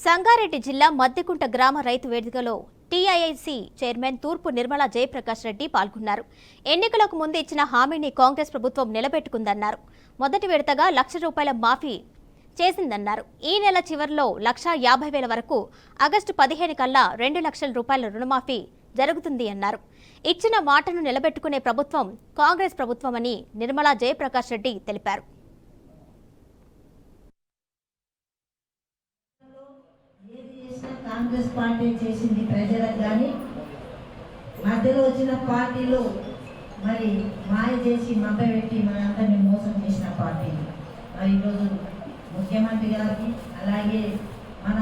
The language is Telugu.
సంగారెడ్డి జిల్లా మద్దికుంట గ్రామ రైతు వేదికలో టీఐఐసీ చైర్మన్ తూర్పు నిర్మలా జయప్రకాష్ రెడ్డి పాల్గొన్నారు. ఎన్నికలకు ముందు ఇచ్చిన హామీని కాంగ్రెస్ ప్రభుత్వం నిలబెట్టుకుందన్నారు. మొదటి విడతగా ₹1,00,000 మాఫీ చేసిందన్నారు. ఈ నెల చివరిలో ₹1,50,000 వరకు, ఆగస్టు 15 కల్లా ₹2,00,000 రుణమాఫీ జరుగుతుంది అన్నారు. ఇచ్చిన మాటను నిలబెట్టుకునే ప్రభుత్వం కాంగ్రెస్ ప్రభుత్వమని నిర్మలా జయప్రకాష్ రెడ్డి తెలిపారు. కాంగ్రెస్ పార్టీ చేసింది ప్రజలకు కానీ మధ్యలో వచ్చిన పార్టీలు మరి మాయ చేసి మభ్యపెట్టి మనందరినీ మోసం చేసిన పార్టీలు మరి ఈరోజు ముఖ్యమంత్రి గారికి అలాగే మన